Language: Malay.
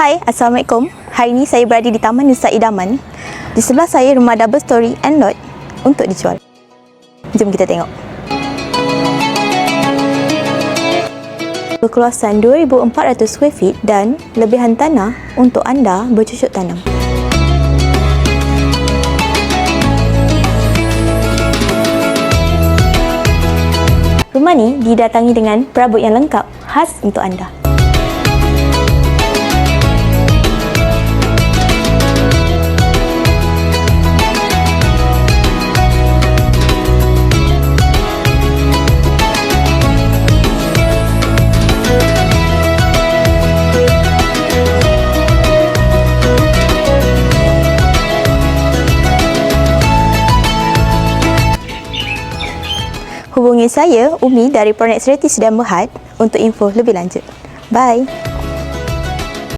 Hai, Assalamualaikum. Hari ini saya berada di Taman Nusa Idaman. Di sebelah saya rumah double story and lot untuk dijual. Jom kita tengok. Berkeluasan 2,400 square feet dan lebihan tanah untuk anda bercucuk tanam. Rumah ni didatangi dengan perabot yang lengkap khas untuk anda. Hubungi saya, Umi dari Pronek Seriti Sdn Bhd untuk info lebih lanjut. Bye!